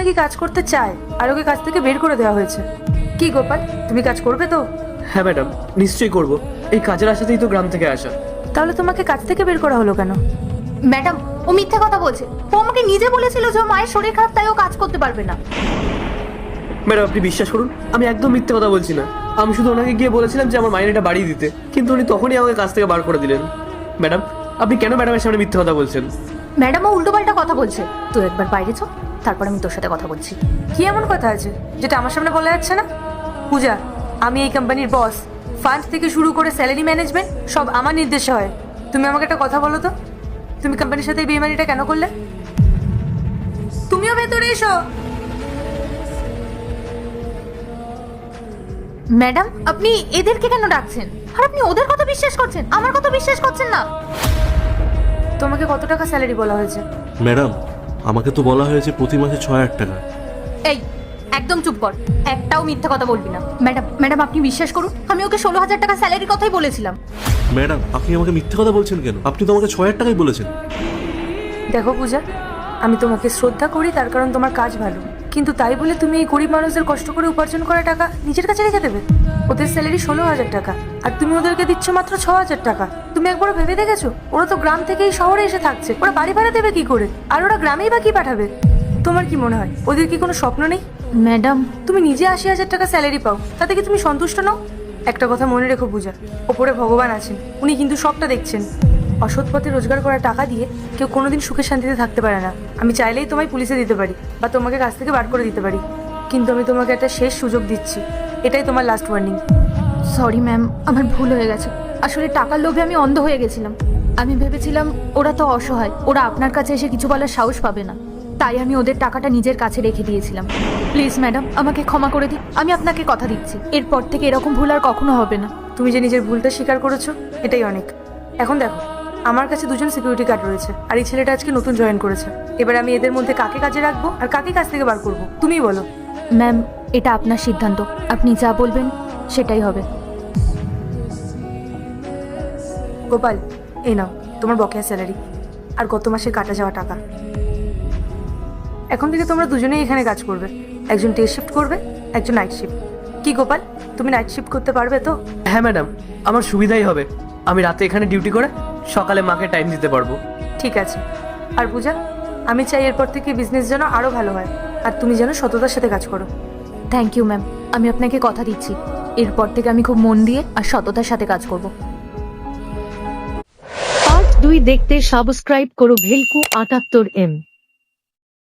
কি কাজ করতে চায় আর ওকে কাজ থেকে বের করে দেওয়া হয়েছে। কি গোপাল, তুমি কাজ করবে তো? হ্যাঁ ম্যাডাম, নিশ্চয়ই করব। এই কাজের আশাতেই তো গ্রাম থেকে আসা। তাহলে তোমাকে কাজ থেকে বের করা হলো কেন? ম্যাডাম, ও মিথ্যে কথা বলছে। ও আমাকে নিজে বলেছিল যে ওর মায়ের শরীর খারাপ, তাই ও কাজ করতে পারবে না। ম্যাডাম আপনি বিশ্বাস করুন, আমি একদম মিথ্যে কথা বলছি না। আমি শুধু ওনাকে গিয়ে বলেছিলাম যে আমার মাইনেটা বাড়িয়ে দিতে, কিন্তু উনি তখনই আমাকে কাজ থেকে বার করে দিলেন। ম্যাডাম আপনি কেন ম্যাডামের সামনে মিথ্যে কথা বলছেন? ম্যাডাম, ও উল্টোপাল্টা কথা বলছে। তুই একবার বাইরে চ, তারপর আমি তোর সাথে কথা বলছি। কি এমন কথা আছে যেটা আমার সামনে বলা যাচ্ছে না? পূজা, আমি এই কোম্পানির বস। ফান্ড থেকে শুরু করে স্যালারি ম্যানেজমেন্ট সব আমার নির্দেশে হয়। তুমি আমাকে একটা কথা বলো তো, তুমি কোম্পানির সাথে এই বেইমানিটা কেন করলে? তুমিও ভেতরে এসো। ম্যাডাম, আপনি এদেরকে কেন ডাকছেন? আর আপনি ওদের কথা বিশ্বাস করছেন, আমার কথা বিশ্বাস করছেন না? তোমাকে কত টাকা স্যালারি বলা হয়েছে? ম্যাডাম, আমাকে তো বলা হয়েছে প্রতি মাসে 6,000 টাকা। এই, একদম চুপ কর। একটাও মিথ্যে কথা বলবি না। ম্যাডাম আপনি বিশ্বাস করুন, আমি ওকে 16,000 টাকা স্যালারির কথাই বলেছিলাম। ম্যাডাম, আপনি আমাকে মিথ্যে কথা বলছেন কেন? আপনি তো আমাকে 6,000 টাকাই বলেছেন। দেখো পূজা, আমি তোমাকে শ্রদ্ধা করি, তার কারণ তোমার কাজ ভালো। কিন্তু তাই বলে তুমি এই গরিব মানুষদের কষ্ট করে উপার্জন করা টাকা নিজের কাছে রেখে দেবে? ওদের স্যালারি 16,000 টাকা, আর তুমি ওদেরকে দিচ্ছ মাত্র 6,000 টাকা। তুমি একবার ভেবে দেখেছো? ওরা তো গ্রাম থেকে এই শহরে এসে থাকছে, ওরা বাড়ি ভাড়া দেবে কি করে? আর ওরা গ্রামেই বা কি পাঠাবে? তোমার কি মনে হয় ওদের কি কোনো স্বপ্ন নেই? ম্যাডাম, তুমি নিজে 80,000 টাকা স্যালারি পাও, তাতে কি তুমি সন্তুষ্ট নও? একটা কথা মনে রেখো পূজা, ওপরে ভগবান আছেন, উনি কিন্তু সবটা দেখছেন। অসৎ পথে রোজগার করা টাকা দিয়ে কেউ কোনোদিন সুখে শান্তিতে থাকতে পারে না। আমি চাইলেই তোমায় পুলিশে দিতে পারি বা তোমাকে কাজ থেকে বার করে দিতে পারি, কিন্তু আমি তোমাকে একটা শেষ সুযোগ দিচ্ছি। এটাই তোমার লাস্ট ওয়ার্নিং। সরি ম্যাম, আমার ভুল হয়ে গেছে। আসলে টাকার লোভে আমি অন্ধ হয়ে গেছিলাম। আমি ভেবেছিলাম ওরা তো অসহায়, ওরা আপনার কাছে এসে কিছু বলার সাহস পাবে না, তাই আমি ওদের টাকাটা নিজের কাছে রেখে দিয়েছিলাম। প্লিজ ম্যাডাম, আমাকে ক্ষমা করে দিন। আমি আপনাকে কথা দিচ্ছি, এরপর থেকে এরকম ভুল আর কখনো হবে না। তুমি যে নিজের ভুলটা স্বীকার করেছো, এটাই অনেক। এখন দেখো, আমার কাছে 2জন সিকিউরিটি গার্ড রয়েছে, আর এই ছেলেটা আজকে নতুন জয়েন করেছে। এবার আমি এদের মধ্যে কাকে কাজে রাখবো আর কাকে কাজ থেকে বার করবো, তুমিই বলো। ম্যাম, এটা আপনার সিদ্ধান্ত। আপনি যা বলবেন সেটাই হবে। গোপাল, এই নাও তোমার বকেয়া স্যালারি আর গত মাসে কাটা যাওয়া টাকা। এখন থেকে তোমরা দুজনেই এখানে কাজ করবে। একজন ডে শিফট করবে, একজন নাইট শিফট। কি গোপাল, তুমি নাইট শিফট করতে পারবে তো? হ্যাঁ ম্যাডাম, আমার সুবিধাই হবে। আমি রাতে এখানে ডিউটি করে সকালে মাকে টাইম দিতে পারবো। ঠিক আছে। আর পূজা, আমি চাই এরপর থেকে বিজনেস যেন আরো ভালো হয়, আর তুমি যেন সততার সাথে কাজ করো। থ্যাংক ইউ ম্যাম, আমি আপনাকে কথা দিচ্ছি, এরপর থেকে আমি খুব মন দিয়ে আর সততার সাথে কাজ করব। পার্ট 2 দেখতে সাবস্ক্রাইব করো ভেলকু 78M।